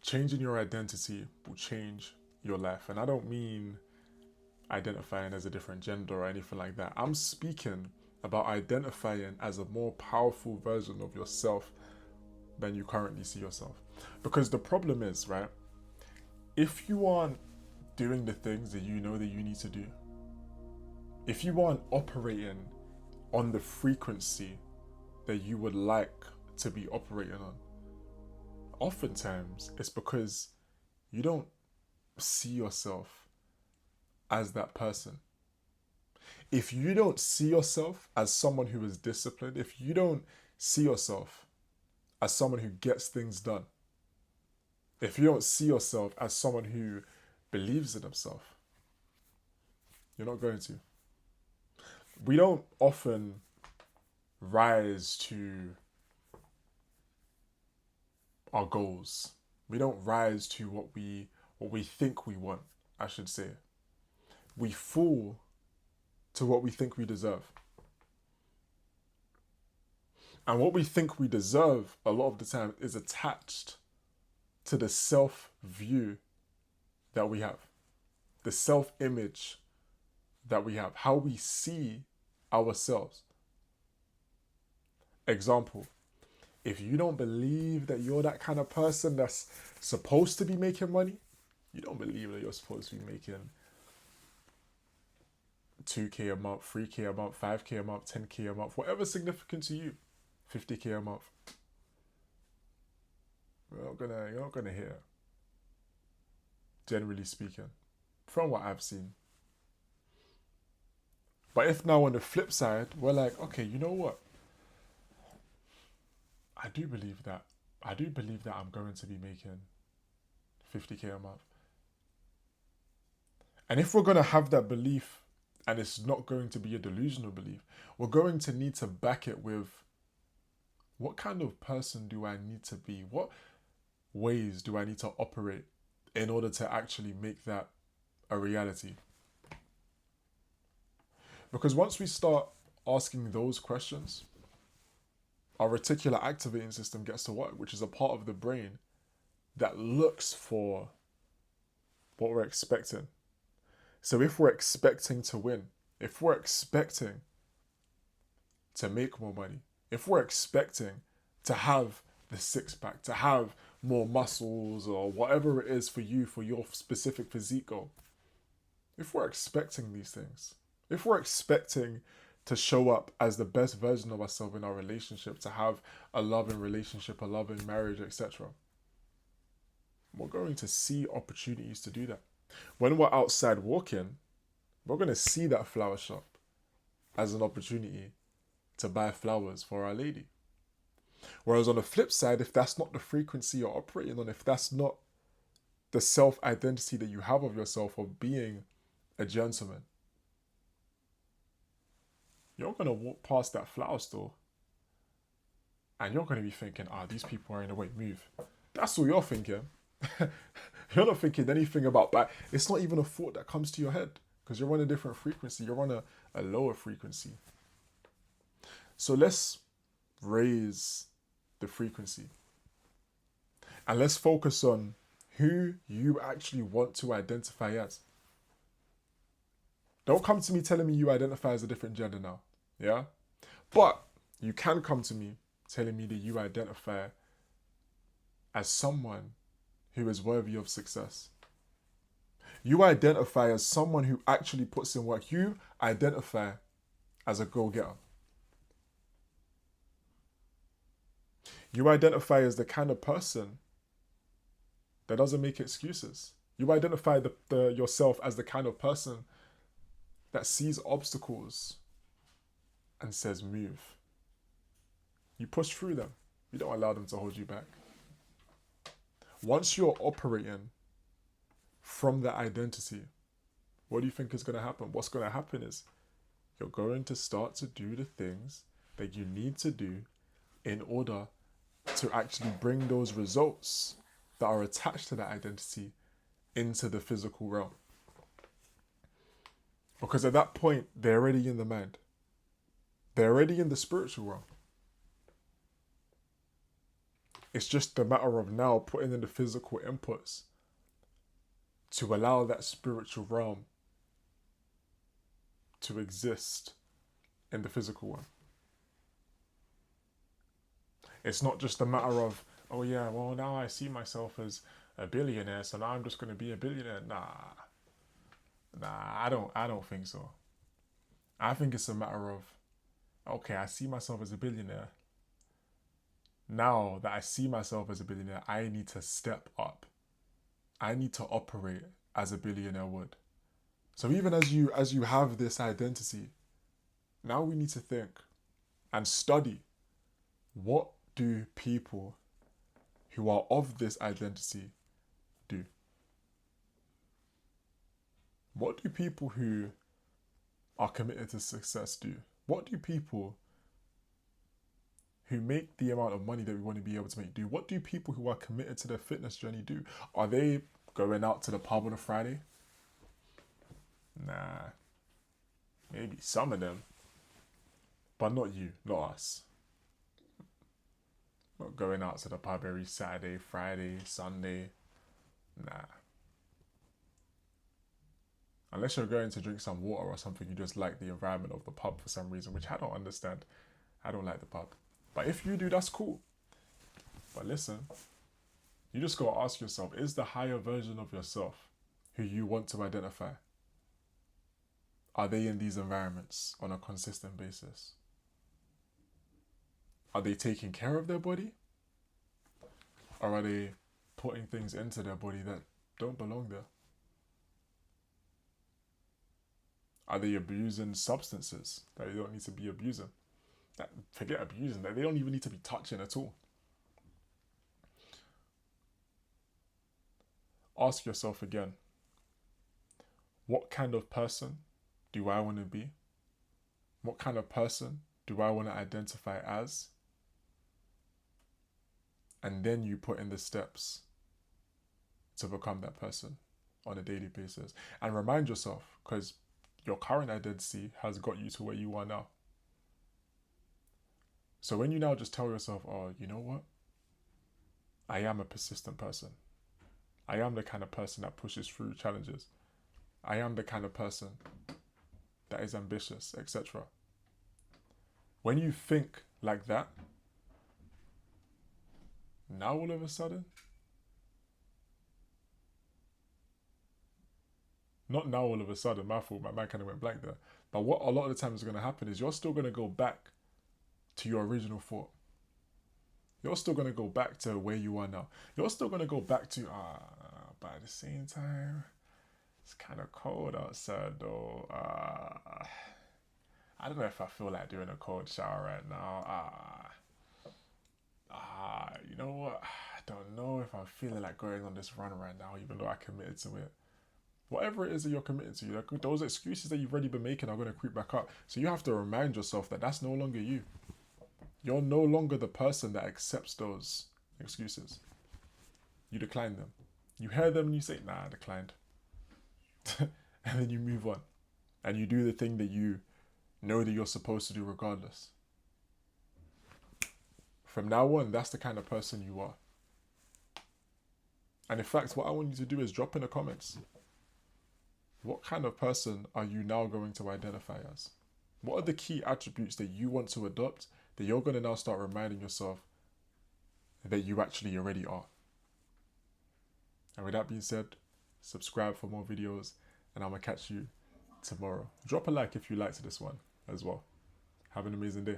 changing your identity will change your life. And I don't mean identifying as a different gender or anything like that. I'm speaking about identifying as a more powerful version of yourself than you currently see yourself. Because the problem is, right, if you aren't doing the things that you know that you need to do, if you aren't operating on the frequency that you would like to be operating on, oftentimes it's because you don't see yourself as that person. If you don't see yourself as someone who is disciplined, if you don't see yourself as someone who gets things done, if you don't see yourself as someone who believes in himself, you're not going to. We don't often rise to our goals. We don't rise to what we think we want, I should say. We fall to what we think we deserve. And what we think we deserve a lot of the time is attached to the self view that we have, the self image that we have, how we see ourselves. Example, if you don't believe that you're that kind of person that's supposed to be making money, you don't believe that you're supposed to be making 2K a month, 3K a month, 5K a month, 10K a month, whatever's significant to you, 50K a month. You're not gonna hear, generally speaking, from what I've seen. But if now on the flip side, we're like, okay, you know what? I do believe that. I do believe that I'm going to be making 50K a month. And if we're going to have that belief, and it's not going to be a delusional belief, we're going to need to back it with, what kind of person do I need to be? What ways do I need to operate in order to actually make that a reality? Because once we start asking those questions, our reticular activating system gets to work, which is a part of the brain that looks for what we're expecting. So if we're expecting to win, if we're expecting to make more money, if we're expecting to have the six pack, to have more muscles or whatever it is for you, for your specific physique goal, if we're expecting these things, if we're expecting to show up as the best version of ourselves in our relationship, to have a loving relationship, a loving marriage, etc., we're going to see opportunities to do that. When we're outside walking, we're going to see that flower shop as an opportunity to buy flowers for Our Lady. Whereas on the flip side, if that's not the frequency you're operating on, if that's not the self-identity that you have of yourself of being a gentleman, you're going to walk past that flower store and you're going to be thinking, these people are in the way, move. That's all you're thinking. You're not thinking anything about that. It's not even a thought that comes to your head because you're on a different frequency. You're on a lower frequency. So let's raise the frequency and let's focus on who you actually want to identify as. Don't come to me telling me you identify as a different gender now. Yeah? But you can come to me telling me that you identify as someone who is worthy of success. You identify as someone who actually puts in work. You identify as a go-getter. You identify as the kind of person that doesn't make excuses. You identify yourself as the kind of person that sees obstacles and says move. You push through them. You don't allow them to hold you back. Once you're operating from that identity, what do you think is going to happen? What's going to happen is you're going to start to do the things that you need to do in order to actually bring those results that are attached to that identity into the physical realm. Because at that point, they're already in the mind. They're already in the spiritual realm. It's just a matter of now putting in the physical inputs to allow that spiritual realm to exist in the physical one. It's not just a matter of, oh yeah, well now I see myself as a billionaire, so now I'm just going to be a billionaire. I don't think so. I think it's a matter of, okay, I see myself as a billionaire. Now that I see myself as a billionaire, I need to step up. I need to operate as a billionaire would. So even as you have this identity, now we need to think and study, what do people who are of this identity do? What do people who are committed to success do? What do people who make the amount of money that we want to be able to make do? What do people who are committed to their fitness journey do? Are they going out to the pub on a Friday? Nah. Maybe some of them. But not you, not us. Not going out to the pub every Saturday, Friday, Sunday. Nah. Unless you're going to drink some water or something, you just like the environment of the pub for some reason, which I don't understand. I don't like the pub. But if you do, that's cool. But listen, you just gotta ask yourself, is the higher version of yourself who you want to identify, are they in these environments on a consistent basis? Are they taking care of their body? Or are they putting things into their body that don't belong there? Are they abusing substances that they don't need to be abusing? Forget abusing, that they don't even need to be touching at all. Ask yourself again, what kind of person do I want to be? What kind of person do I want to identify as? And then you put in the steps to become that person on a daily basis. And remind yourself, because your current identity has got you to where you are now. So when you now just tell yourself, oh, you know what? I am a persistent person. I am the kind of person that pushes through challenges. I am the kind of person that is ambitious, etc. When you think like that, now all of a sudden, not now all of a sudden, my fault, my mind kind of went blank there. But what a lot of the time is going to happen is you're still going to go back to your original thought. You're still going to go back to where you are now. You're still going to go back to, but at the same time, it's kind of cold outside though. I don't know if I feel like doing a cold shower right now. You know what? I don't know if I'm feeling like going on this run right now, even though I committed to it. Whatever it is that you're committed to, like, those excuses that you've already been making are going to creep back up. So you have to remind yourself that that's no longer you. You're no longer the person that accepts those excuses. You decline them. You hear them and you say, nah, I declined. And then you move on. And you do the thing that you know that you're supposed to do regardless. From now on, that's the kind of person you are. And in fact, what I want you to do is drop in the comments. What kind of person are you now going to identify as? What are the key attributes that you want to adopt that you're going to now start reminding yourself that you actually already are? And with that being said, subscribe for more videos and I'm going to catch you tomorrow. Drop a like if you liked this one as well. Have an amazing day.